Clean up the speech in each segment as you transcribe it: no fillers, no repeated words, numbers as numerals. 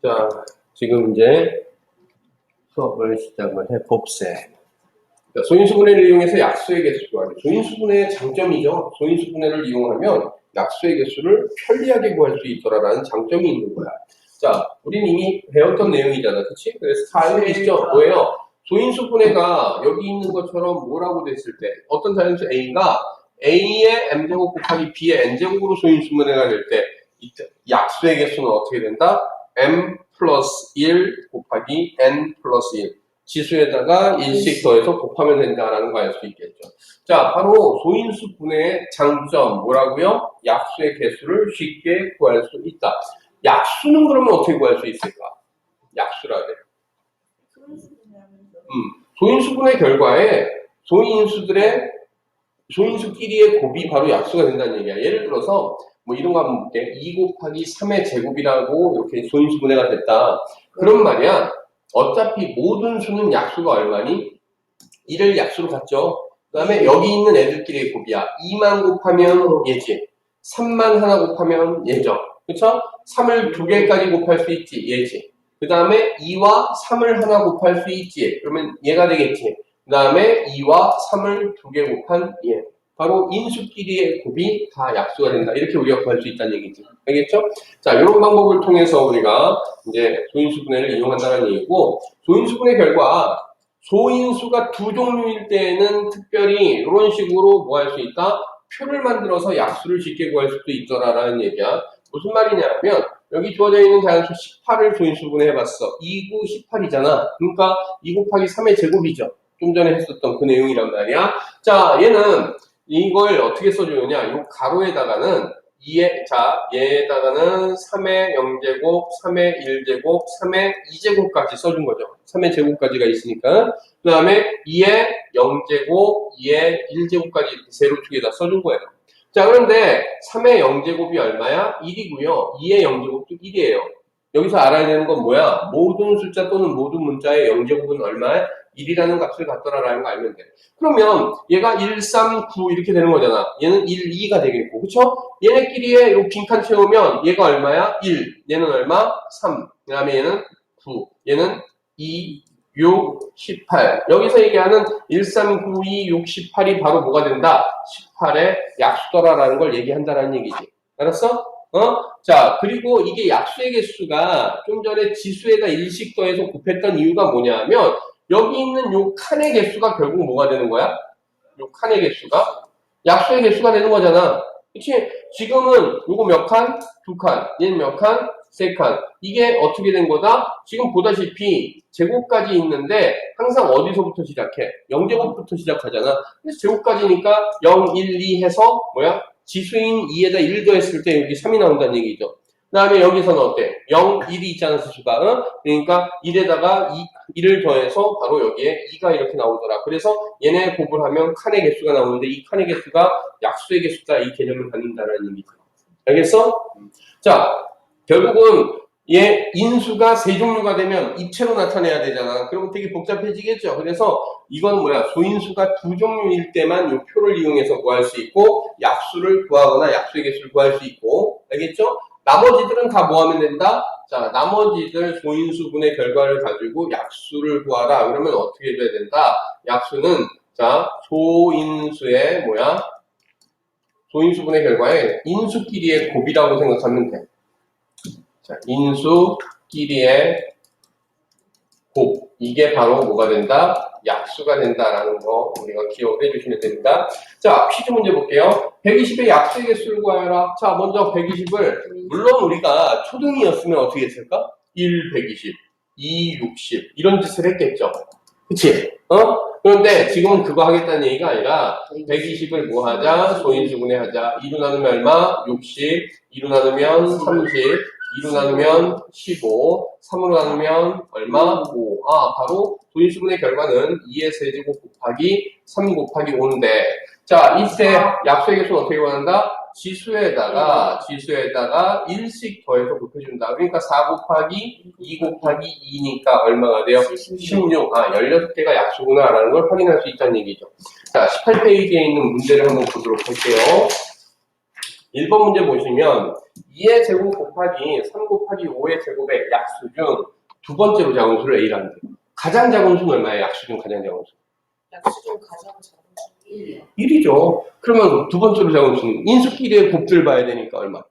자, 지금 이제 수업을 시작을 해봅세. 소인수분해를 이용해서 약수의 개수 구하기. 소인수분해의 장점이죠. 소인수분해를 이용하면 약수의 개수를 편리하게 구할 수 있더라라는 장점이 있는 거야. 자, 우린 이미 배웠던 내용이잖아. 그치? 그래서 다 알고 계시죠? 뭐예요? 소인수분해가 여기 있는 것처럼 뭐라고 됐을 때, 어떤 자연수 A가 A의 M제곱 곱하기 B의 N제곱으로 소인수분해가 될 때, 약수의 개수는 어떻게 된다? M 플러스 1 곱하기 N 플러스 1. 지수에다가 1씩 더해서 곱하면 된다라는 거 알 수 있겠죠. 자, 바로 소인수 분해의 장점 뭐라고요? 약수의 개수를 쉽게 구할 수 있다. 약수는 그러면 어떻게 구할 수 있을까? 약수라 그래. 소인수 분해 결과에 소인수끼리의 곱이 바로 약수가 된다는 얘기야. 예를 들어서 뭐 이런 거 한번 볼게. 2 곱하기 3의 제곱이라고 이렇게 소인수 분해가 됐다. 그런 말이야. 어차피 모든 수는 약수가 얼마니? 1을 약수로 갖죠. 그 다음에 여기 있는 애들끼리의 곱이야. 2만 곱하면 얘지. 3만 하나 곱하면 얘죠. 그쵸? 3을 2개까지 곱할 수 있지. 얘지. 그 다음에 2와 3을 하나 곱할 수 있지. 그러면 얘가 되겠지. 그 다음에 2와 3을 2개 곱한 얘. 바로 인수끼리의 곱이 다 약수가 된다. 이렇게 우리가 구할 수 있다는 얘기지. 알겠죠? 자, 이런 방법을 통해서 우리가 이제 소인수분해를 이용한다는 얘기고, 소인수분해 결과 소인수가 두 종류일 때에는 특별히 이런 식으로 뭐 할 수 있다? 표를 만들어서 약수를 쉽게 구할 수도 있더라라는 얘기야. 무슨 말이냐면 여기 주어져 있는 자연수 18을 소인수분해 해봤어. 2, 9, 18이잖아. 그러니까 2 곱하기 3의 제곱이죠. 좀 전에 했었던 그 내용이란 말이야. 자, 얘는 이걸 어떻게 써주느냐? 이 가로에다가는 얘에다가는 3의 0제곱, 3의 1제곱, 3의 2제곱까지 써준 거죠. 3의 제곱까지가 있으니까. 그 다음에 2의 0제곱, 2의 1제곱까지 이렇게 세로축에다 써준 거예요. 자, 그런데 3의 0제곱이 얼마야? 1이고요. 2의 0제곱도 1이에요. 여기서 알아야 되는 건 뭐야? 모든 숫자 또는 모든 문자의 0제곱은 얼마야? 1이라는 값을 갖더라라는 거 알면 돼. 그러면 얘가 1, 3, 9 이렇게 되는 거잖아. 얘는 1, 2가 되겠고, 그쵸? 얘네끼리의 요 빈칸 채우면 얘가 얼마야? 1. 얘는 얼마? 3. 그 다음에 얘는 9. 얘는 2, 6, 18. 여기서 얘기하는 1, 3, 9, 2, 6, 18이 바로 뭐가 된다? 18의 약수더라라는 걸 얘기한다라는 얘기지. 알았어? 자, 그리고 이게 약수의 개수가 좀 전에 지수에다 1씩 더해서 곱했던 이유가 뭐냐면 여기 있는 요 칸의 개수가 결국 뭐가 되는 거야? 요 칸의 개수가 약수의 개수가 되는 거잖아. 그치? 지금은 요거 몇 칸? 2칸. 얘는 몇 칸? 3칸. 이게 어떻게 된 거다? 지금 보다시피 제곱까지 있는데 항상 어디서부터 시작해? 0제곱부터 시작하잖아. 그래서 제곱까지니까 0, 1, 2 해서 뭐야? 지수인 2에다 1 더했을 때 여기 3이 나온다는 얘기죠. 그 다음에 여기서는 어때? 0, 1이 있잖아, 수가. 그러니까 1에다가 1을 더해서 바로 여기에 2가 이렇게 나오더라. 그래서 얘네 곱을 하면 칸의 개수가 나오는데 이 칸의 개수가 약수의 개수다. 이 개념을 갖는다는 얘기죠. 알겠어? 자, 결국은 얘 인수가 세 종류가 되면 입체로 나타내야 되잖아. 그러면 되게 복잡해지겠죠. 그래서 이건 뭐야? 소인수가 두 종류일 때만 이 표를 이용해서 구할 수 있고 약수를 구하거나 약수의 개수를 구할 수 있고, 알겠죠? 나머지들은 다 뭐 하면 된다? 자, 나머지들 소인수분의 결과를 가지고 약수를 구하라. 그러면 어떻게 해줘야 된다? 약수는 자, 소인수의 뭐야? 소인수분의 결과에 인수끼리의 곱이라고 생각하면 돼. 자, 인수끼리의 곱. 이게 바로 뭐가 된다? 약수가 된다라는 거 우리가 기억을 해주시면 됩니다. 자, 퀴즈 문제 볼게요. 120의 약수의 개수를 구하여라. 자, 먼저 120을 물론 우리가 초등이었으면 어떻게 했을까? 1, 120, 2, 60 이런 짓을 했겠죠. 그치? 그런데 지금은 그거 하겠다는 얘기가 아니라 120을 뭐 하자? 소인수분해 하자. 2로 나누면 얼마? 60, 2로 나누면 30, 2로 나누면 15, 3으로 나누면 얼마? 5. 바로 소인수분의 결과는 2의 세제곱 곱하기 3 곱하기 5인데, 자, 이때 약수의 개수는 어떻게 구한다? 지수에다가 1씩 더해서 곱해준다. 그러니까 4 곱하기 2 곱하기 2니까 얼마가 돼요? 16. 16개가 약수구나라는 걸 확인할 수 있다는 얘기죠. 자, 18페이지에 있는 문제를 한번 보도록 할게요. 1번 문제 보시면 2의 제곱 곱하기 3 곱하기 5의 제곱의 약수 중 두 번째로 작은 수를 A라는 데. 가장 작은 수는 얼마예요? 약수 중 가장 작은 수. 약수 중 가장 작은 수 1이요. 1이죠. 그러면 두 번째로 작은 수는 인수끼리의 곱들 봐야 되니까 얼마?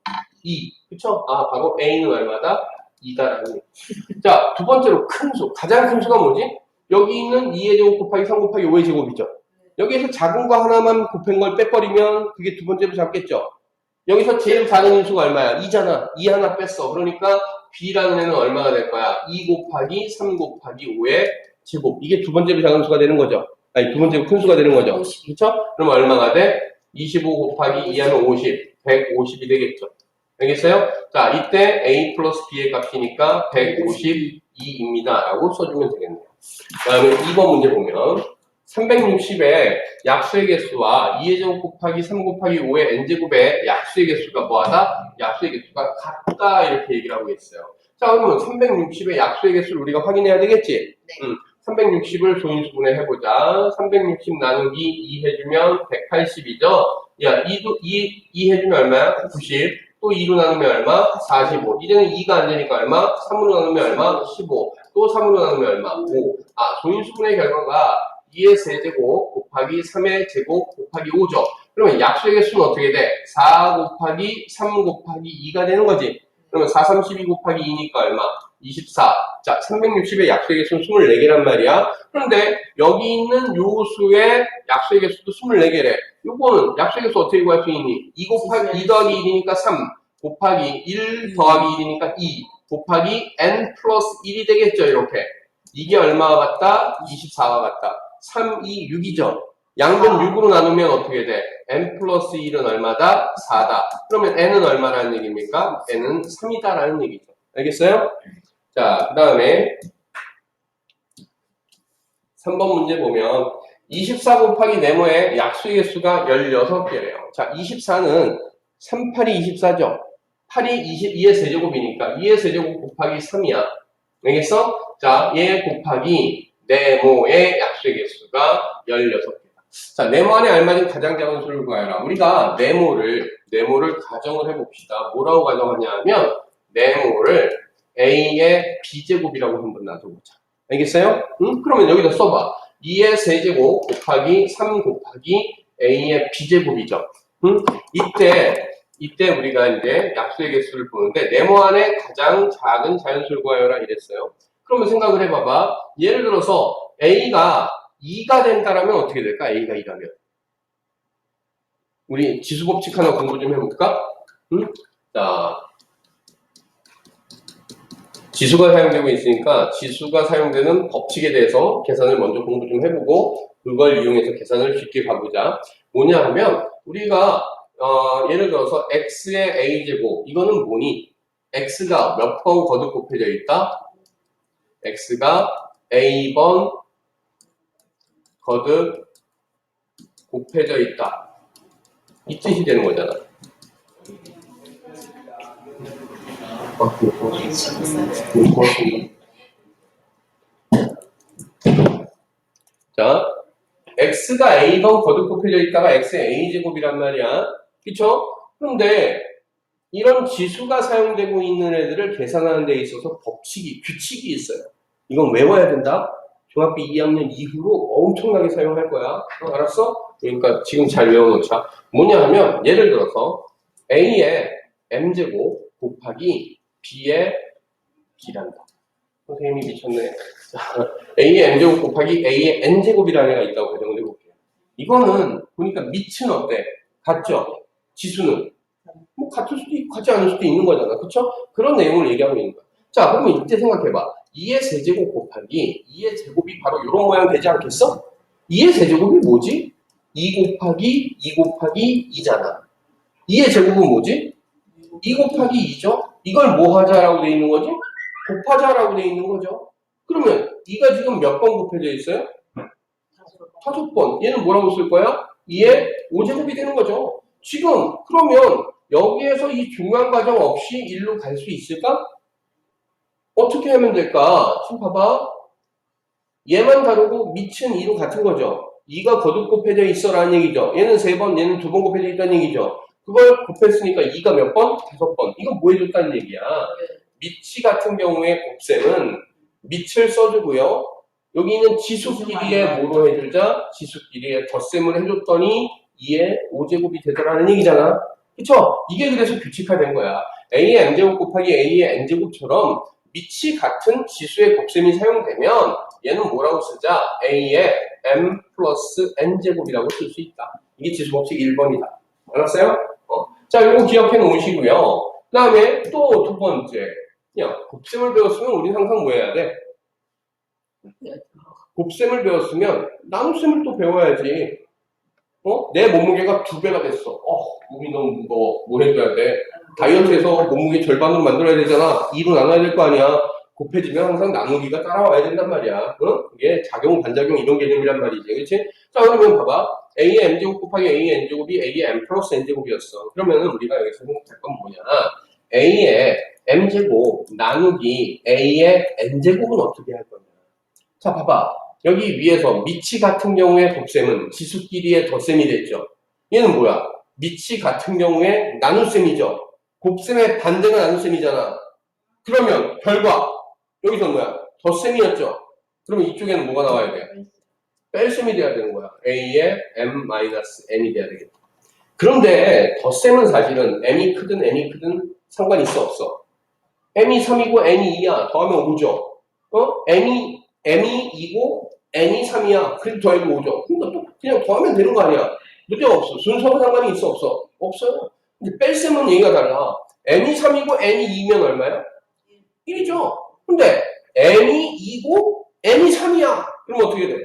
2. 그쵸? 아, 바로 A는 얼마다? 2다라는 얘기. 자, 두 번째로 큰 수. 가장 큰 수가 뭐지? 여기 있는 2의 제곱 곱하기 3 곱하기 5의 제곱이죠. 여기에서 작은 거 하나만 곱한 걸 빼버리면 그게 두 번째로 잡겠죠. 여기서 제일 작은 인수가 얼마야? 2잖아. 2 하나 뺐어. 그러니까 B라는 애는 얼마가 될 거야? 2 곱하기 3 곱하기 5의 제곱. 이게 두 번째로 작은 수가 되는 거죠. 아니, 두 번째로 큰 수가 되는 거죠. 50. 그쵸? 그러면 얼마가 돼? 25 곱하기 2 하면 50. 150이 되겠죠. 알겠어요? 자, 이때 A 플러스 B의 값이니까 152입니다. 라고 써주면 되겠네요. 그 다음에 2번 문제 보면 360의 약수의 개수와 2의 제곱 곱하기 3 곱하기 5의 n제곱의 약수의 개수가 뭐하다? 약수의 개수가 같다 이렇게 얘기를 하고 있어요. 자, 그러면 360의 약수의 개수를 우리가 확인해야 되겠지? 네. 360을 소인수분해 해보자. 360 나누기 2 해주면 180이죠? 야, 2 해주면 얼마야? 90. 또 2로 나누면 얼마? 45. 이제는 2가 안 되니까 얼마? 3으로 나누면 얼마? 15. 또 3으로 나누면 얼마? 5. 아, 소인수분의 결과가 2의 세제곱 곱하기 3의 제곱 곱하기 5죠. 그러면 약수의 개수는 어떻게 돼? 4 곱하기 3 곱하기 2가 되는 거지. 그러면 4, 32 곱하기 2니까 얼마? 24. 자, 360의 약수의 개수는 24개란 말이야. 그런데 여기 있는 요 수의 약수의 개수도 24개래. 요거는 약수의 개수 어떻게 구할 수 있니? 2 곱하기 2 더하기 1이니까 3 곱하기 1 더하기 1이니까 2 곱하기 n 플러스 1이 되겠죠, 이렇게. 이게 얼마와 같다? 24와 같다. 3, 2, 6이죠. 양변 6으로 나누면 어떻게 돼? n 플러스 1은 얼마다? 4다. 그러면 n은 얼마라는 얘기입니까? n은 3이다라는 얘기죠. 알겠어요? 자, 그 다음에 3번 문제 보면 24 곱하기 네모의 약수의 개수가 16개래요. 자, 24는 3, 8이 24죠. 8이 2의 세제곱이니까 2의 세제곱 곱하기 3이야. 알겠어? 자, 얘 곱하기 네모의 약수의 개수가 16개다. 자, 네모 안에 알맞은 가장 작은 수를 구하여라. 우리가 네모를 가정을 해봅시다. 뭐라고 가정하냐 하면 네모를 A의 B제곱이라고 한번 놔둬보자. 알겠어요? 응? 그러면 여기다 써봐. 2의 세제곱 곱하기 3 곱하기 A의 B제곱이죠. 응? 이때 우리가 이제 약수의 개수를 보는데 네모 안에 가장 작은 자연수를 구하여라 이랬어요. 그러면 생각을 해봐봐. 예를 들어서 A가 2가 된다라면 어떻게 될까? A가 2라면. 우리 지수법칙 하나 공부 좀 해볼까? 응? 자, 지수가 사용되고 있으니까 지수가 사용되는 법칙에 대해서 계산을 먼저 공부 좀 해보고 그걸 이용해서 계산을 쉽게 가보자. 뭐냐 하면 우리가 예를 들어서 x의 a제곱 이거는 뭐니? x가 몇 번 거듭 곱해져 있다? x가 a번 거듭 곱해져 있다. 이 뜻이 되는 거잖아. 자, x가 a번 거듭 곱해져 있다가 x의 a제곱이란 말이야. 그쵸? 그런데 이런 지수가 사용되고 있는 애들을 계산하는 데 있어서 규칙이 있어요. 이건 외워야 된다. 중학교 2학년 이후로 엄청나게 사용할 거야. 알았어? 그러니까 지금 잘 외워놓자. 뭐냐 하면 예를 들어서 a의 m제곱 곱하기 b의 b란다. 선생님이 미쳤네. a의 m제곱 곱하기 a의 n제곱이라는 애가 있다고 가정을 해볼게요. 이거는 보니까 밑은 어때? 같죠? 지수는 뭐 같을 수도 있고 같지 않을 수도 있는 거잖아. 그쵸? 그런 내용을 얘기하고 있는 거야. 자, 그러면 이때 생각해봐. 2의 세제곱 곱하기 2의 제곱이 바로 이런 모양 되지 않겠어? 2의 세제곱이 뭐지? 2 곱하기 2 곱하기 2잖아. 2의 제곱은 뭐지? 2 곱하기 2죠? 이걸 뭐 하자라고 돼 있는 거지? 곱하자라고 돼 있는 거죠. 그러면 2가 지금 몇 번 곱해져 있어요? 5번. 얘는 뭐라고 쓸 거야? 2의 5제곱이 되는 거죠. 지금 그러면 여기에서 이 중요한 과정 없이 1로 갈 수 있을까? 어떻게 하면 될까? 지금 봐봐. 얘만 다르고 밑은 2로 같은 거죠. 2가 거듭 곱해져 있어라는 얘기죠. 얘는 3번, 얘는 2번 곱해져 있다는 얘기죠. 그걸 곱했으니까 2가 몇 번? 5번. 이건 뭐 해줬다는 얘기야? 미치 같은 경우에 곱셈은 밑을 써주고요. 여기 있는 지수끼리에 뭐로 해주자? 지수끼리에 덧셈을 해줬더니 2의 5제곱이 되더라는 얘기잖아. 그쵸? 이게 그래서 규칙화된 거야. a의 m제곱 곱하기 a의 n제곱처럼 밑이 같은 지수의 곱셈이 사용되면 얘는 뭐라고 쓰자? a의 m 플러스 n제곱이라고 쓸 수 있다. 이게 지수법칙 1번이다. 알았어요? 자, 이거 기억해 놓으시고요. 그 다음에 또 두 번째. 야, 곱셈을 배웠으면 우리는 항상 뭐 해야 돼? 곱셈을 배웠으면 나눗셈을 또 배워야지. 내 몸무게가 2배가 됐어. 몸이 너무 무거워. 뭐 해줘야 돼? 다이어트에서 몸무게 절반으로 만들어야 되잖아. 2로 나눠야 될 거 아니야. 곱해지면 항상 나누기가 따라와야 된단 말이야. 그게 작용, 반작용 이런 개념이란 말이지. 그치? 자, 그러면 봐봐. a의 m제곱 곱하기 a의 n제곱이 a의 m 플러스 n제곱이었어. 그러면은 우리가 여기서 생각할 건 뭐냐. a의 m제곱 나누기 a의 n제곱은 어떻게 할 거냐. 자, 봐봐. 여기 위에서 미치 같은 경우에 곱셈은 지수끼리의 덧셈이 됐죠. 얘는 뭐야? 미치 같은 경우에 나눗셈이죠. 곱셈의 반대가 나눗셈이잖아. 그러면 결과 여기서 뭐야? 덧셈이었죠. 그러면 이쪽에는 뭐가 나와야 돼? 뺄셈이 돼야 되는 거야. a의 m-n이 돼야 되겠다. 그런데 덧셈은 사실은 m이 크든 n이 크든 상관이 있어 없어? m이 3이고 n이 2야. 더하면 5죠. m이 2고 n이 3이야. 그래도 더해도 5죠. 그러니까 또 그냥 더하면 되는 거 아니야. 문제가 없어. 순서가 상관이 있어 없어? 없어요. 근데 뺄셈은 얘기가 달라. n이 3이고 n이 2면 얼마야? 1이죠. 근데 n이 2고 n이 3이야. 그럼 어떻게 돼?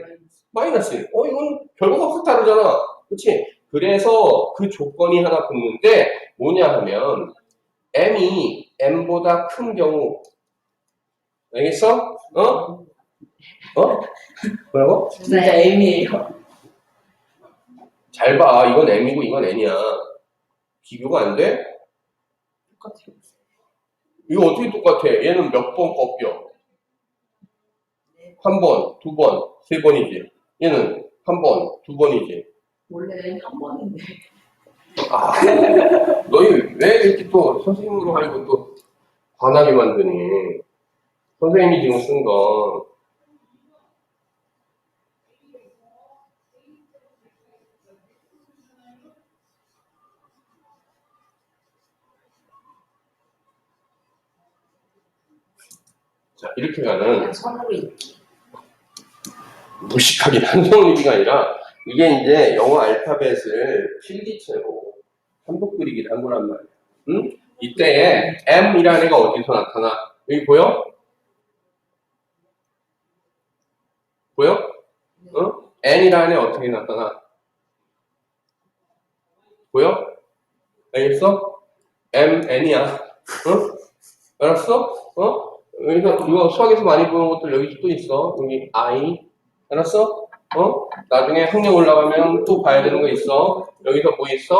마이너스 1. 이건 결과가 확 다르잖아. 그치? 그래서 그 조건이 하나 붙는데 뭐냐 하면 m이 m보다 큰 경우 알겠어? 뭐라고? 진짜 M이에요. 잘 봐. 이건 m이고 이건 n이야. 비교가 안 돼? 똑같아요. 이거 어떻게 똑같아? 얘는 몇 번 꺾여? 한 번, 두 번, 세 번이지. 얘는 한 번, 두 번이지. 원래 한 번인데. 너희 왜 이렇게 또 선생님으로 하려고 또 화나게 만드니? 선생님이 지금 쓴 건 자, 이렇게 가는 그냥 선으로 읽기. 무식하게 한성을 읽기가 아니라 이게 이제 영어 알파벳을 필기체로 한복 그리기를 한 거란 말이야. 응? 이때에 M이라는 애가 어디서 나타나? 여기 보여? 보여? 응? N이라는 애 어떻게 나타나? 보여? 알겠어? M, N이야. 응? 알았어? 여기서 이거 수학에서 많이 보는 것들 여기 또 있어. 여기 I. 알았어? 나중에 학력 올라가면 또 봐야 되는 거 있어. 여기서 뭐 있어?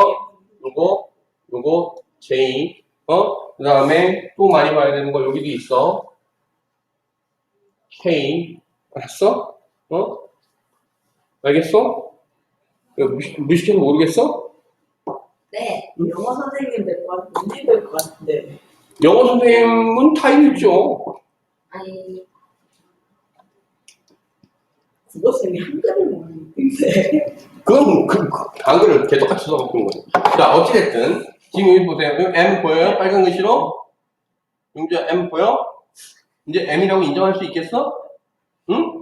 요거 J. 그 다음에 또 많이 봐야 되는 거 여기도 있어. K. 알았어? 알겠어? 무식해서 모르겠어? 네. 영어 선생님 될 것 같은데, 문제 될것 같은데. 영어 선생님은 다 읽죠. 아니. 국어쌤이 한글을 모르는데. 그건 한글을 개떡같이 써갖고 거지. 자, 어찌됐든 지금 여기 보세요. 여기 M 보여요? 빨간 글씨로? 용주야, M 보여? 이제 M이라고 인정할 수 있겠어? 응?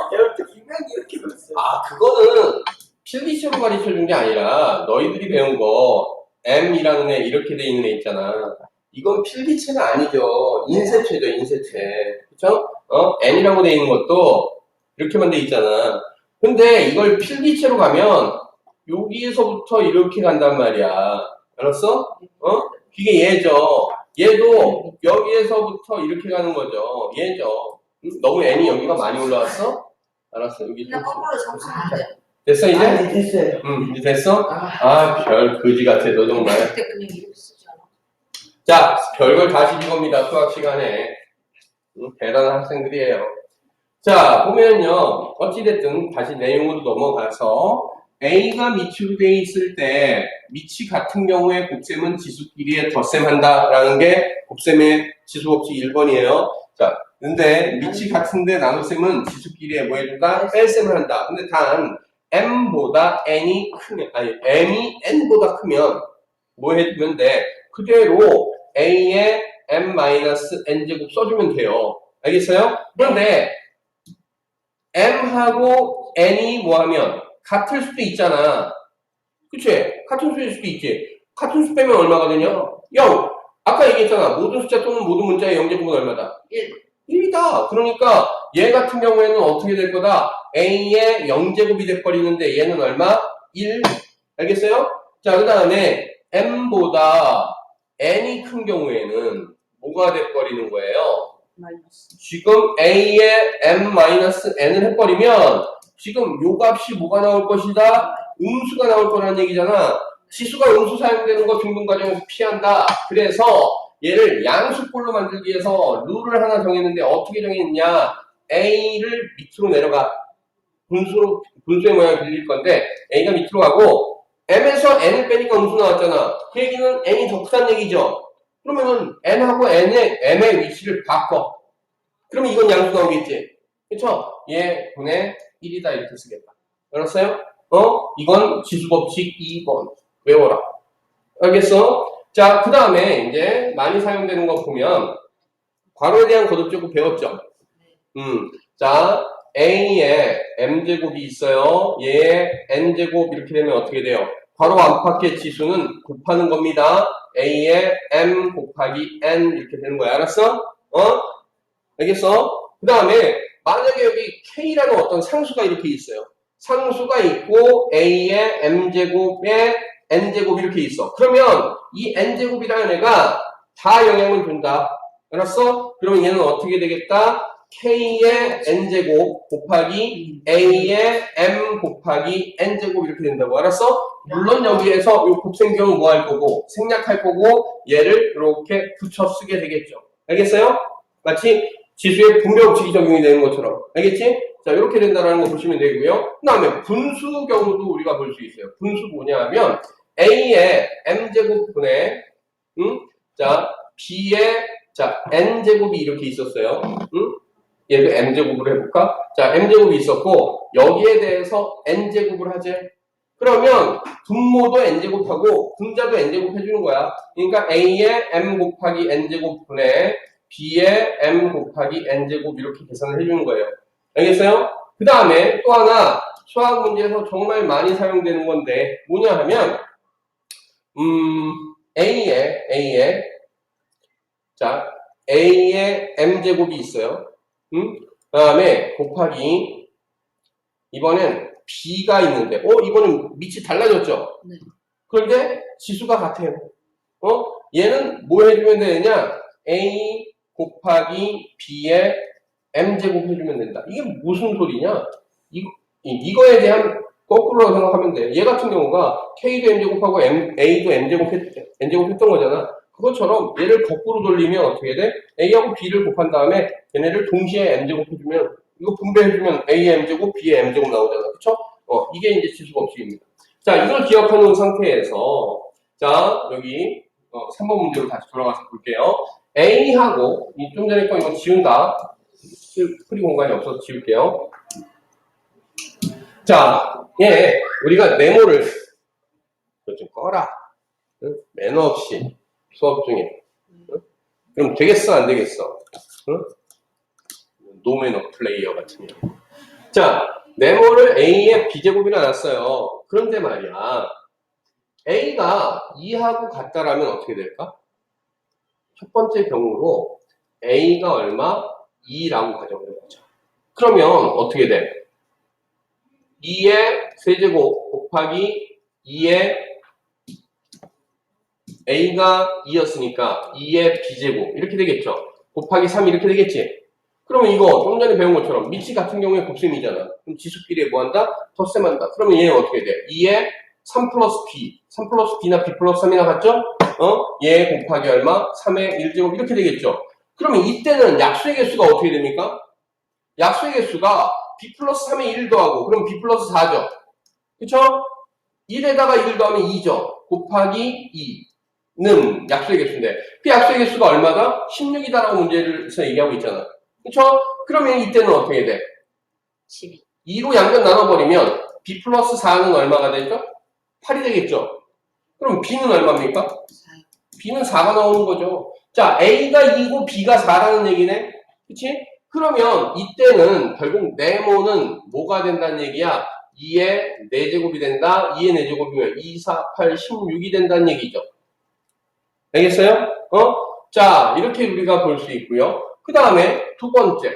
배울 때 분명히 이렇게 봤어요. 그거는 필기체로 가르쳐준 게 아니라 너희들이 배운 거 M이라는 애 이렇게 돼 있는 애 있잖아. 이건 필기체가 아니죠. 인쇄체죠, 인쇄체. 그쵸? N이라고 돼 있는 것도 이렇게만 돼 있잖아. 근데 이걸 필기체로 가면 여기에서부터 이렇게 간단 말이야. 알았어? 그게 얘죠. 얘도 여기에서부터 이렇게 가는 거죠. 얘죠. 너무 N이 여기가 많이 올라왔어? 알았어. 여기 좀. 그냥 거꾸로 잡으면 안 돼. 됐어, 이제? 네, 됐어요. 이제 됐어? 별 거지 같아, 너 정말. 그때 그냥 이렇게 쓰지 않아. 자, 별걸 다 집은 겁니다, 수학 시간에. 대단한 학생들이에요. 자, 보면요. 어찌됐든 다시 내용으로 넘어가서 A가 밑으로 돼 있을 때 밑이 같은 경우에 곱셈은 지수끼리에 덧셈한다라는 게 곱셈의 지수법칙 1번이에요. 자, 근데 밑이 같은데 나눗셈은 지수끼리에 뭐 해준다? 뺄셈을 한다. 근데 단 m보다 n이 크면, 아니 m이 n보다 크면 뭐 해주면 돼? 그대로 a의 m-n제곱 써주면 돼요. 알겠어요? 그런데 m하고 n이 뭐하면 같을 수도 있잖아. 그치? 같은 수일 수도 있지. 같은 수 빼면 얼마가 되냐? 0. 아까 얘기했잖아. 모든 숫자 또는 모든 문자의 영제곱은 얼마다? 1이다. 그러니까 얘 같은 경우에는 어떻게 될 거다? a의 영제곱이 돼버리는데 얘는 얼마? 1. 알겠어요? 자, 그 다음에 m보다 n이 큰 경우에는 뭐가 돼버리는 거예요? 마이너스. 지금 a의 m-n을 해버리면 지금 요 값이 뭐가 나올 것이다? 음수가 나올 거라는 얘기잖아. 지수가 음수 사용되는 거 중등 과정에서 피한다. 그래서 얘를 양수꼴로 만들기 위해서 룰을 하나 정했는데 어떻게 정했냐? a를 밑으로 내려가. 분수의 모양을 빌릴 건데 a가 밑으로 가고 m에서 n을 빼니까 음수 나왔잖아. 그 얘기는 n이 더 크다는 얘기죠. 그러면은 n하고 m의 위치를 바꿔. 그러면 이건 양수 나오겠지. 그쵸? 얘 분의 1이다 이렇게 쓰겠다. 알았어요? 이건 지수법칙 2번. 외워라. 알겠어? 자, 그 다음에 이제 많이 사용되는 거 보면 괄호에 대한 거듭제곱 배웠죠? 자, a의 m제곱이 있어요. 얘의 n제곱 이렇게 되면 어떻게 돼요? 괄호 안팎의 지수는 곱하는 겁니다. a의 m 곱하기 n 이렇게 되는 거야. 알았어? 알겠어? 그 다음에 만약에 여기 k라는 어떤 상수가 이렇게 있어요. 상수가 있고 a의 m제곱에 n제곱 이렇게 있어. 그러면 이 n제곱이라는 애가 다 영향을 준다. 알았어? 그러면 얘는 어떻게 되겠다? k의 n제곱 곱하기 a의 m 곱하기 n제곱 이렇게 된다고. 알았어? 물론 여기에서 이 곱셈경은 뭐 할 거고 생략할 거고 얘를 이렇게 붙여 쓰게 되겠죠. 알겠어요? 마치 지수의 분배 법칙이 적용이 되는 것처럼. 알겠지? 자, 이렇게 된다는 거 보시면 되고요. 그 다음에 분수 경우도 우리가 볼 수 있어요. 분수 뭐냐 하면 a의 m제곱 분의 자, b의 자, n제곱이 이렇게 있었어요. 얘도 m제곱으로 해볼까? 자, m제곱이 있었고 여기에 대해서 n제곱을 하지. 그러면 분모도 n제곱하고 분자도 n제곱 해주는 거야. 그러니까 a의 m 곱하기 n제곱 분의 b의 m 곱하기 n제곱 이렇게 계산을 해주는 거예요. 알겠어요? 그 다음에 또 하나 수학 문제에서 정말 많이 사용되는 건데 뭐냐 하면 a의 자 a의 m제곱이 있어요. 그 다음에 곱하기 이번엔 b가 있는데 이번엔 밑이 달라졌죠? 네. 그런데 지수가 같아요. 얘는 뭐 해주면 되느냐? a 곱하기 b의 m제곱 해주면 된다. 이게 무슨 소리냐? 이거에 대한 거꾸로 생각하면 돼. 얘 같은 경우가 k도 m제곱하고 a도 m제곱 했던 거잖아. 그것처럼 얘를 거꾸로 돌리면 어떻게 돼? a하고 b를 곱한 다음에 얘네를 동시에 m제곱 해주면 이거 분배해주면 a의 m제곱, b의 m제곱 나오잖아. 그쵸? 이게 이제 지수법칙입니다. 자, 이걸 기억해 놓은 상태에서 자, 여기 3번 문제로 다시 돌아가서 볼게요. a하고 좀 전에 거 이거 지운다. 프리 공간이 없어서 지울게요. 자, 우리가 네모를 좀 꺼라. 응? 매너 없이 수업 중에. 응? 그럼 되겠어, 안 되겠어? 응? 노매너 플레이어 같은 경우. 자, 네모를 a의 b제곱이라 놨어요. 그런데 말이야, a가 2하고 같다라면 어떻게 될까? 첫 번째 경우로 a가 얼마? 2라고 가정을 해보자. 그러면 어떻게 돼? 2의 세제곱 곱하기 2의 a가 2였으니까 2의 b제곱 이렇게 되겠죠. 곱하기 3 이렇게 되겠지. 그러면 이거 좀 전에 배운 것처럼 밑이 같은 경우에 곱셈이잖아. 그럼 지수끼리에 뭐한다? 덧셈한다. 그러면 얘는 어떻게 돼? 2의 3 플러스 b 3 플러스 b나 b 플러스 3이나 같죠? 얘 곱하기 얼마? 3의 1제곱 이렇게 되겠죠. 그러면 이때는 약수의 개수가 어떻게 됩니까? 약수의 개수가 b 플러스 3의 1 더하고 그럼 b 플러스 4죠. 그쵸? 1에다가 1을 더하면 2죠. 곱하기 2는 약수의 개수인데 그 약수의 개수가 얼마다? 16이다라고 문제에서 얘기하고 있잖아. 그쵸? 그러면 이때는 어떻게 돼? 12. 2로 양변 나눠버리면 b 플러스 4는 얼마가 되죠? 8이 되겠죠? 그럼 b는 얼마입니까? 4. b는 4가 나오는 거죠. 자, a가 2고 b가 4라는 얘기네? 그치? 그러면 이때는 결국 네모는 뭐가 된다는 얘기야? 2의 4제곱이 된다. 2의 4제곱이면 2, 4, 8, 16이 된다는 얘기죠. 알겠어요? 자, 이렇게 우리가 볼 수 있고요. 그 다음에 두 번째.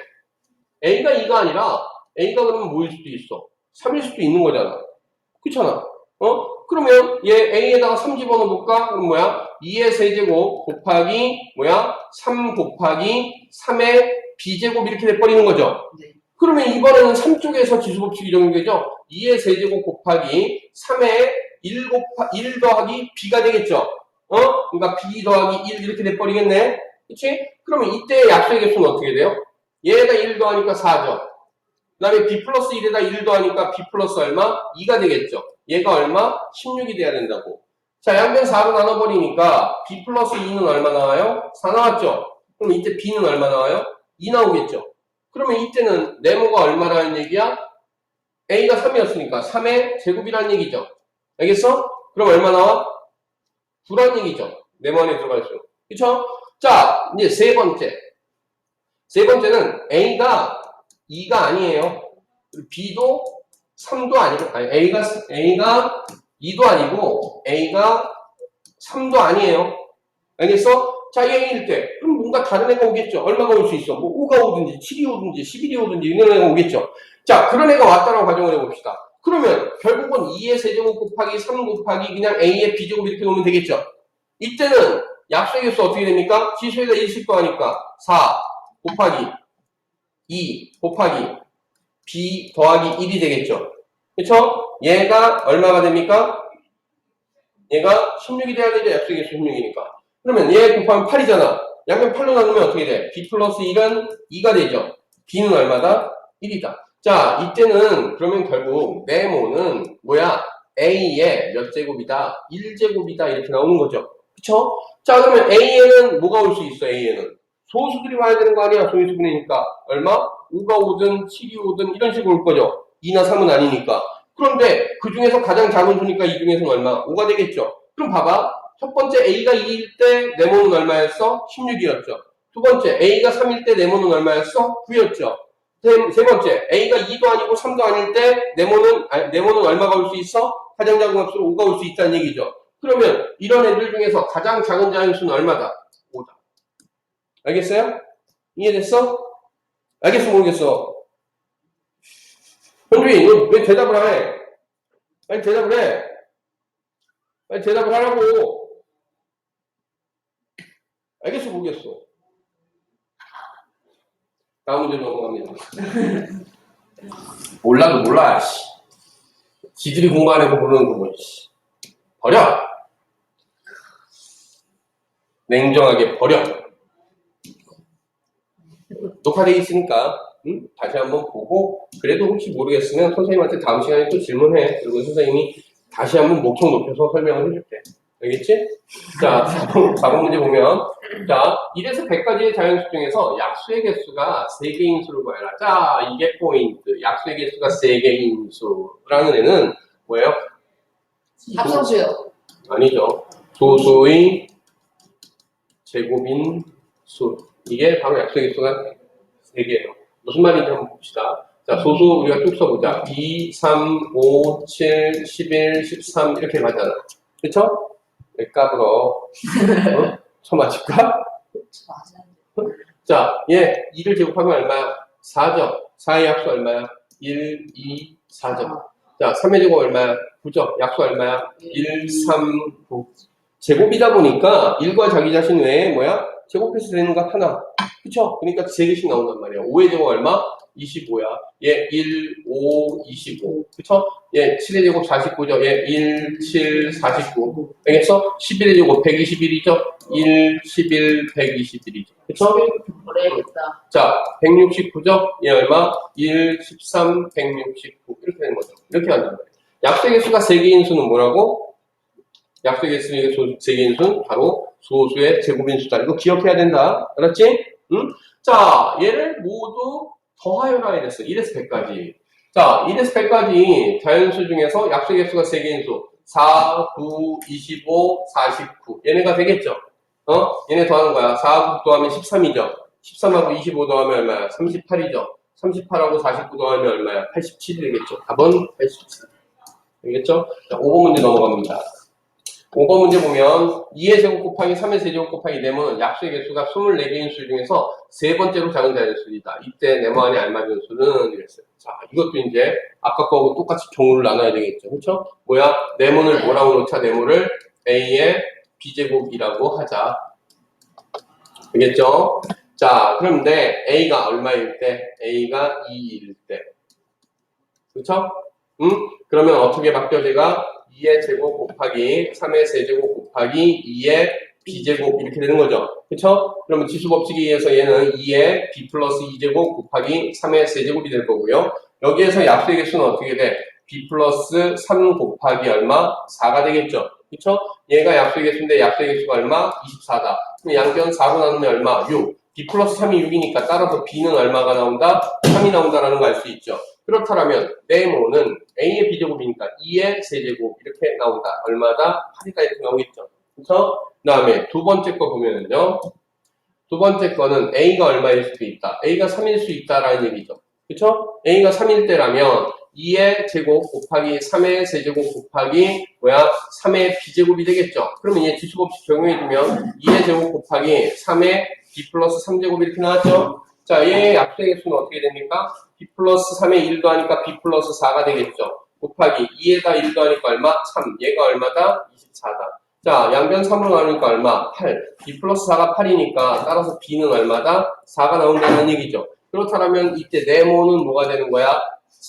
a가 2가 아니라 a가 그러면 뭐일 수도 있어? 3일 수도 있는 거잖아. 그렇잖아. 그러면 얘 a에다가 3 집어넣어볼까? 그럼 뭐야? 2의 세제곱 곱하기 뭐야? 3 곱하기 3의 b제곱 이렇게 돼버리는 거죠. 네. 그러면 이번에는 3쪽에서 지수법칙이 적용되죠. 2의 세제곱 곱하기 3의 1 더하기 b가 되겠죠. 그러니까 b 더하기 1 이렇게 돼버리겠네. 그치? 그러면 이때 약수의 개수는 어떻게 돼요? 얘가 1 더하니까 4죠. 그 다음에 b 플러스 1에다 1 더하니까 b 플러스 얼마? 2가 되겠죠. 얘가 얼마? 16이 돼야 된다고. 자, 양변 4로 나눠버리니까 b 플러스 2는 얼마 나와요? 4 나왔죠. 그럼 이때 b는 얼마 나와요? 2 나오겠죠. 그러면 이때는 네모가 얼마라는 얘기야? a가 3이었으니까 3의 제곱이라는 얘기죠. 알겠어? 그럼 얼마 나와? 9란 얘기죠. 네모 안에 들어갈수록. 그쵸? 자, 이제 세 번째. 세 번째는 a가 2가 아니에요. b도 3도 아니고, 아니, a가 2도 아니고, a가 3도 아니에요. 알겠어? 자, 얘일 때, 그럼 뭔가 다른 애가 오겠죠? 얼마가 올 수 있어? 뭐, 5가 오든지, 7이 오든지, 11이 오든지, 이런 애가 오겠죠? 자, 그런 애가 왔다라고 가정을 해봅시다. 그러면, 결국은 2의 세제곱 곱하기 3 곱하기 그냥 a의 b제곱 이렇게 놓으면 되겠죠? 이때는 약수의 개수 어떻게 됩니까? 지수에다 1씩 더하니까 4 곱하기 2 곱하기 b 더하기 1이 되겠죠. 그쵸? 얘가 얼마가 됩니까? 얘가 16이 돼야 되죠. 약수의 개수 16이니까. 그러면 얘 곱하면 8이잖아. 양변 8로 나누면 어떻게 돼? b 플러스 1은 2가 되죠. b는 얼마다? 1이다. 자, 이때는 그러면 결국 네모는 뭐야? a의 몇 제곱이다? 1제곱이다. 이렇게 나오는 거죠. 그쵸? 자, 그러면 a에는 뭐가 올 수 있어? a에는 소수들이 와야 되는 거 아니야? 소수분이니까 얼마? 5가 오든 7이 오든 이런 식으로 올 거죠. 2나 3은 아니니까. 그런데 그 중에서 가장 작은 수니까 이 중에서는 얼마? 5가 되겠죠. 그럼 봐봐. 첫 번째 a가 2일 때 네모는 얼마였어? 16이었죠. 두 번째 a가 3일 때 네모는 얼마였어? 9였죠. 세 번째 a가 2도 아니고 3도 아닐 때 네모는 얼마가 올 수 있어? 가장 작은 값으로 5가 올 수 있다는 얘기죠. 그러면 이런 애들 중에서 가장 작은 자연수는 얼마다? 5다. 알겠어요? 이해됐어? 알겠어 모르겠어? 현주이 너 왜 대답을 안 해? 빨리 대답을 해. 빨리 대답을 하라고. 알겠어 모르겠어? 다음 문제로 넘어갑니다. 몰라도 몰라. 씨. 지들이 공부 안 해서 모르는 거 뭐. 버려. 냉정하게 버려. 녹화되어 있으니까 다시 한번 보고 그래도 혹시 모르겠으면 선생님한테 다음 시간에 또 질문해. 그리고 선생님이 다시 한번 목청 높여서 설명을 해줄게. 알겠지? 자, 4번 문제 보면 자, 1에서 100까지의 자연수 중에서 약수의 개수가 3개인 수를 구해라. 자, 이게 포인트. 약수의 개수가 3개인 수라는 애는 뭐예요? 합성수요. 아니죠. 소수의 제곱인 수. 이게 바로 약수의 개수가 3개예요. 무슨 말인지 한번 봅시다. 자, 소수 우리가 쭉 써보자. 2, 3, 5, 7, 11, 13 이렇게 가잖아. 그쵸? 왜 까불어? 쳐맞을까? 맞아요. 자, 얘 2를 제곱하면 얼마야? 4죠. 4의 약수 얼마야? 1, 2, 4죠. 자, 3의 제곱 얼마야? 9죠. 약수 얼마야? 1, 3, 9. 제곱이다 보니까 1과 자기 자신 외에 뭐야? 제곱해서 되는 것 하나. 그쵸? 그러니까 3개씩 나온단 말이야. 5의 제곱 얼마? 25야. 얘 1, 5, 25. 그쵸? 얘 7의 제곱 49죠. 얘 1, 7, 49. 알겠어? 11의 제곱 121이죠? 1, 11, 121이죠. 그쵸? 버려야겠다. 자, 169죠? 얘 얼마? 1, 13, 169. 이렇게 되는 거죠. 이렇게 한단 말이야. 약수의 개수가 3개인 수는 뭐라고? 약수의 개수의 세개인 수는 바로 소수의 제곱인 수다. 이거 기억해야 된다. 알았지? 응? 자, 얘를 모두 더하여라 이랬어. 1에서 100까지. 자, 1에서 100까지 자연수 중에서 약수의 개수가 3개인 수. 4, 9, 25, 49. 얘네가 되겠죠? 얘네 더하는 거야. 4, 9 더하면 13이죠. 13하고 25 더하면 얼마야? 38이죠. 38하고 49 더하면 얼마야? 87이 되겠죠. 답은 87. 알겠죠? 자, 5번 문제 넘어갑니다. 5번 문제 보면 2의 제곱 곱하기 3의 세제곱 곱하기 네모는 약수의 개수가 24개인 수 중에서 세 번째로 작은 자연수이다. 이때 네모 안에 알맞은 수는 이랬어요. 자, 이것도 이제 아까 거하고 똑같이 경우를 나눠야 되겠죠. 그렇죠? 뭐야? 네모를 뭐라고 놓자? 네모를 a의 b제곱이라고 하자. 알겠죠? 자, 그런데 a가 얼마일 때? a가 2일 때. 그렇죠? 그러면 어떻게 바뀌어? 제가 2의 제곱 곱하기 3의 세제곱 곱하기 2의 b제곱 이렇게 되는 거죠. 그쵸? 그러면 지수법칙에 의해서 얘는 2의 b 플러스 2제곱 곱하기 3의 세제곱이 될 거고요. 여기에서 약수의 개수는 어떻게 돼? b 플러스 3 곱하기 얼마? 4가 되겠죠. 그쵸? 얘가 약수의 개수인데 약수의 개수가 얼마? 24다. 그럼 양변 4로 나누면 얼마? 6. b 플러스 3이 6이니까 따라서 b는 얼마가 나온다? 3이 나온다라는 걸 알 수 있죠. 그렇다면 네모는 a의 b제곱이니까 2의 세제곱 이렇게 나온다. 얼마다? 8이다 이렇게 나오겠죠. 그래서 그 다음에 두 번째 거 보면은요. 두 번째 거는 a가 얼마일 수도 있다. a가 3일 수 있다라는 얘기죠. 그쵸? a가 3일 때라면 2의 제곱 곱하기 3의 세제곱 곱하기 3의 b제곱이 되겠죠. 그러면 얘 지수법칙 적용해주면 2의 제곱 곱하기 3의 b 플러스 3제곱 이렇게 나왔죠. 자, 얘의 약수의 개수는 어떻게 됩니까? b 플러스 3에 1도 하니까 b 플러스 4가 되겠죠. 곱하기 2에다 1도 하니까 얼마? 3. 얘가 얼마다? 24다. 자, 양변 3으로 나누니까 얼마? 8. b 플러스 4가 8이니까 따라서 b는 얼마다? 4가 나온다는 얘기죠. 그렇다면 이때 네모는 뭐가 되는 거야?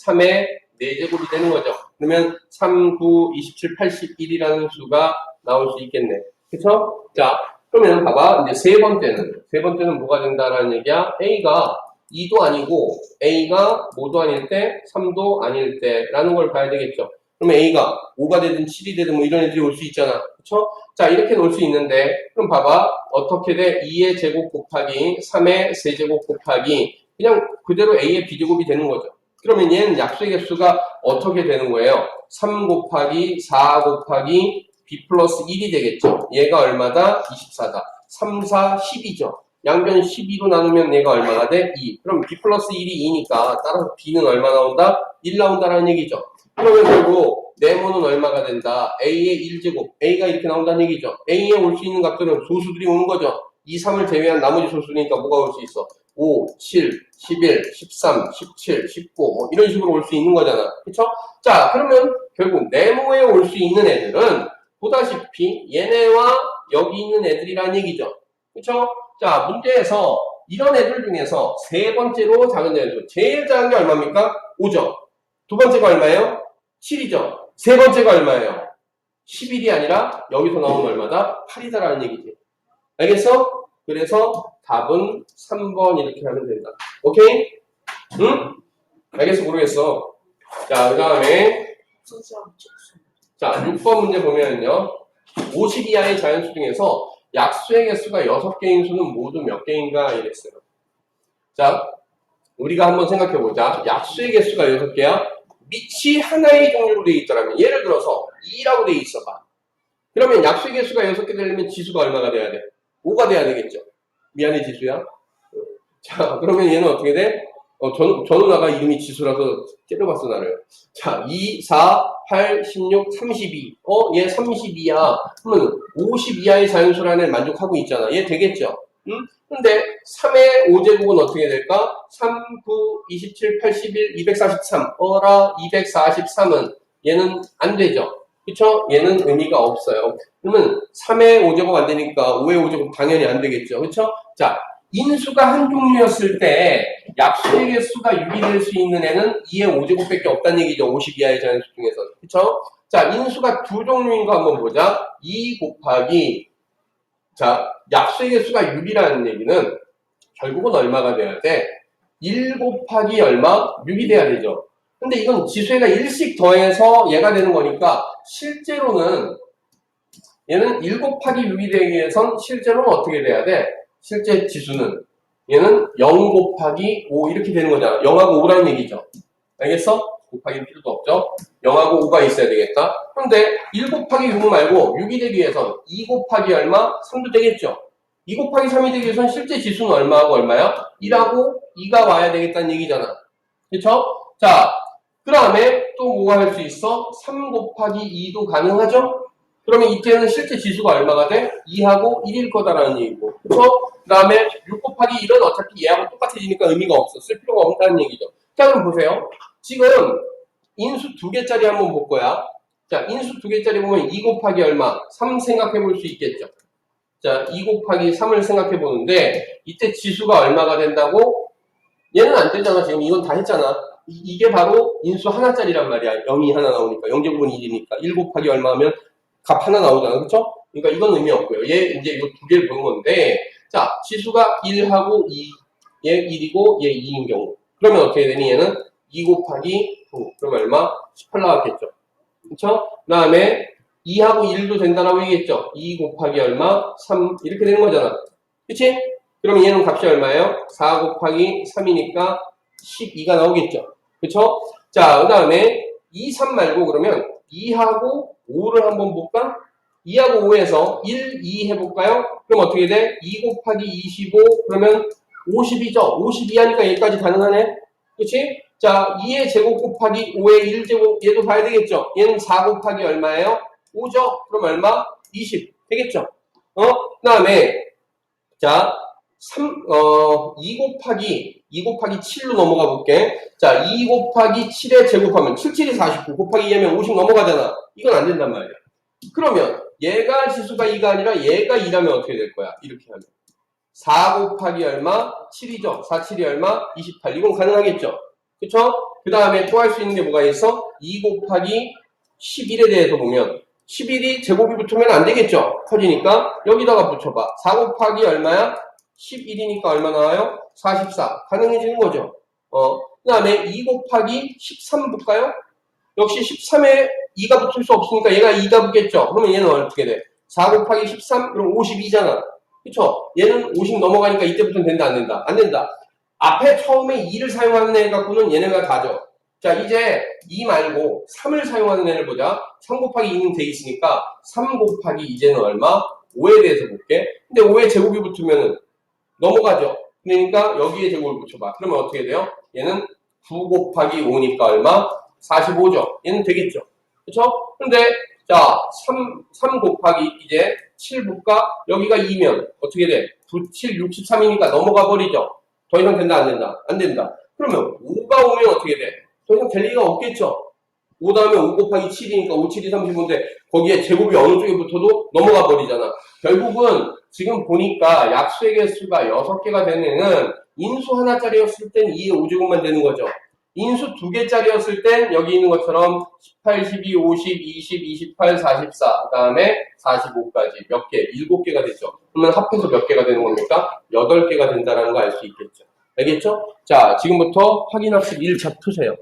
3의 4제곱이 되는 거죠. 그러면 3, 9, 27, 81이라는 수가 나올 수 있겠네. 그쵸? 자, 그러면 봐봐. 이제 세 번째는 뭐가 된다라는 얘기야? A가 2도 아니고 A가 뭐도 아닐 때, 3도 아닐 때라는 걸 봐야 되겠죠. 그러면 A가 5가 되든 7이 되든 뭐 이런 애들이 올 수 있잖아. 그쵸? 자, 이렇게 놓을 수 있는데 그럼 봐봐. 어떻게 돼? 2의 제곱 곱하기 3의 세제곱 곱하기 그냥 그대로 A의 b제곱이 되는 거죠. 그러면 얘는 약수의 개수가 어떻게 되는 거예요? 3 곱하기 4 곱하기 b 플러스 1이 되겠죠. 얘가 얼마다? 24다. 3, 4, 10이죠. 양변 12로 나누면 얘가 얼마가 돼? 2. 그럼 b 플러스 1이 2니까 따라서 b는 얼마 나온다? 1 나온다라는 얘기죠. 그러면 결국 네모는 얼마가 된다? a의 1제곱. a가 이렇게 나온다는 얘기죠. a에 올 수 있는 값들은 소수들이 오는 거죠. 2, 3을 제외한 나머지 소수니까 뭐가 올 수 있어? 5, 7, 11, 13, 17, 19 뭐 이런 식으로 올 수 있는 거잖아. 그쵸? 자, 그러면 결국 네모에 올 수 있는 애들은 보다시피 얘네와 여기 있는 애들이란 얘기죠. 그쵸? 자, 문제에서 이런 애들 중에서 세 번째로 작은 자연수. 제일 작은 게 얼마입니까? 5죠. 두 번째가 얼마예요? 7이죠. 세 번째가 얼마예요? 11이 아니라 여기서 나오는 얼마다? 8이다라는 얘기지. 알겠어? 그래서 답은 3번 이렇게 하면 된다. 오케이? 응? 알겠어? 모르겠어. 자, 그 다음에 자, 6번 문제 보면은요. 50 이하의 자연수 중에서 약수의 개수가 6개인 수는 모두 몇 개인가 이랬어요. 자, 우리가 한번 생각해보자. 약수의 개수가 6개야? 밑이 하나의 종류로 되어 있더라면 예를 들어서 2라고 되어 있어봐. 그러면 약수의 개수가 6개 되려면 지수가 얼마가 돼야 돼? 5가 돼야 되겠죠. 미안해 지수야. 자, 그러면 얘는 어떻게 돼? 저 누나가 이름이 지수라서 째려봤어 나를. 자, 2, 4, 8, 16, 32. 얘 32야. 그러면 50 이하의 자연수란에 만족하고 있잖아. 얘 되겠죠? 응? 근데 3의 5제곱은 어떻게 될까? 3, 9, 27, 81, 243. 243은 얘는 안 되죠. 그쵸? 얘는 의미가 없어요. 그러면 3의 5제곱 안 되니까 5의 5제곱 당연히 안 되겠죠. 그쵸? 자, 인수가 한 종류였을 때 약수의 개수가 6이 될 수 있는 애는 2의 5제곱밖에 없다는 얘기죠. 50 이하의 자연수 중에서. 그쵸? 자, 인수가 두 종류인 거 한번 보자. 2 곱하기 자, 약수의 개수가 6이라는 얘기는 결국은 얼마가 돼야 돼? 1 곱하기 얼마? 6이 돼야 되죠. 근데 이건 지수에다 1씩 더해서 얘가 되는 거니까 실제로는 얘는 1 곱하기 6이 되기 위해선 실제로는 어떻게 돼야 돼? 실제 지수는 얘는 0 곱하기 5 이렇게 되는 거잖아. 0하고 5라는 얘기죠. 알겠어? 곱하기 필요도 없죠. 0하고 5가 있어야 되겠다. 그런데 1 곱하기 6 말고 6이 되기 위해선 2 곱하기 얼마? 3도 되겠죠. 2 곱하기 3이 되기 위해선 실제 지수는 얼마하고 얼마야? 1하고 2가 와야 되겠다는 얘기잖아. 그쵸? 자, 그 다음에 또 뭐가 할 수 있어? 3 곱하기 2도 가능하죠? 그러면 이때는 실제 지수가 얼마가 돼? 2하고 1일 거다라는 얘기고. 그쵸? 그 다음에 6 곱하기 1은 어차피 얘하고 똑같아지니까 의미가 없어. 쓸 필요가 없다는 얘기죠. 자, 그럼 보세요. 지금 인수 2개짜리 한번 볼 거야. 자, 인수 2개짜리 보면 2 곱하기 얼마? 3 생각해 볼 수 있겠죠. 자, 2 곱하기 3을 생각해 보는데 이때 지수가 얼마가 된다고? 얘는 안 되잖아. 지금 이건 다 했잖아. 이게 바로 인수 하나짜리란 말이야. 0이 하나 나오니까. 0제곱은 1이니까. 1 곱하기 얼마 하면 값 하나 나오잖아. 그쵸? 그러니까 이건 의미 없고요. 얘 이제 이 두 개를 보는 건데, 자, 지수가 1하고 2, 얘 1이고 얘 2인 경우. 그러면 어떻게 되니? 얘는 2 곱하기 9. 그럼 얼마? 18 나왔겠죠. 그쵸? 그 다음에 2하고 1도 된다라고 얘기했죠. 2 곱하기 얼마? 3. 이렇게 되는 거잖아. 그치? 그러면 얘는 값이 얼마예요? 4 곱하기 3이니까 12가 나오겠죠. 그쵸? 자, 그 다음에 2, 3 말고 그러면 2하고 5를 한번 볼까? 2하고 5에서 1, 2 해볼까요? 그럼 어떻게 돼? 2 곱하기 25 그러면 50이죠. 52 하니까 여기까지 가능하네. 그치? 자, 2의 제곱 곱하기 5의 1제곱 얘도 봐야 되겠죠. 얘는 4 곱하기 얼마예요? 5죠. 그럼 얼마? 20 되겠죠. 그 다음에 자 2 곱하기 7로 넘어가 볼게. 자, 2 곱하기 7의 제곱하면 7, 7이 49 곱하기 2하면 50 넘어가잖아. 이건 안 된단 말이야. 그러면 얘가 지수가 2가 아니라 얘가 2라면 어떻게 될 거야? 이렇게 하면 4 곱하기 얼마? 7이죠. 4, 7이 얼마? 28. 이건 가능하겠죠. 그쵸? 그 다음에 또 할 수 있는 게 뭐가 있어? 2 곱하기 11에 대해서 보면 11이 제곱이 붙으면 안 되겠죠. 커지니까 여기다가 붙여봐. 4 곱하기 얼마야? 11이니까 얼마 나와요? 44. 가능해지는 거죠. 그 다음에 2 곱하기 13 볼까요? 역시 13에 2가 붙을 수 없으니까 얘가 2가 붙겠죠. 그러면 얘는 어떻게 돼? 4 곱하기 13? 그럼 52잖아. 그쵸? 얘는 50 넘어가니까 이때부터는 된다, 안 된다? 안 된다. 앞에 처음에 2를 사용하는 애 갖고는 얘네가 다죠. 자, 이제 2 말고 3을 사용하는 애를 보자. 3 곱하기 2는 돼 있으니까 3 곱하기 이제는 얼마? 5에 대해서 볼게. 근데 5에 제곱이 붙으면은 넘어가죠. 그러니까 여기에 제곱을 붙여봐. 그러면 어떻게 돼요? 얘는 9 곱하기 5니까 얼마? 45죠. 얘는 되겠죠. 그쵸? 근데 자, 3 곱하기 이제 7 볼까? 여기가 2면 어떻게 돼? 9, 7, 63이니까 넘어가 버리죠. 더 이상 된다, 안 된다? 안 된다. 그러면 5가 오면 어떻게 돼? 더 이상 될 리가 없겠죠. 5 다음에 5 곱하기 7이니까 5, 7이 35인데 거기에 제곱이 어느 쪽에 붙어도 넘어가 버리잖아. 결국은 지금 보니까 약수의 개수가 6개가 되는 애는 인수 하나짜리였을 땐 2의 5제곱만 되는 거죠. 인수 2개짜리였을 땐 여기 있는 것처럼 18, 12, 50, 20, 28, 44, 그 다음에 45까지 몇 개? 7개가 되죠. 그러면 합해서 몇 개가 되는 겁니까? 8개가 된다는 거 알 수 있겠죠. 알겠죠? 자, 지금부터 확인학습 1차 푸세요.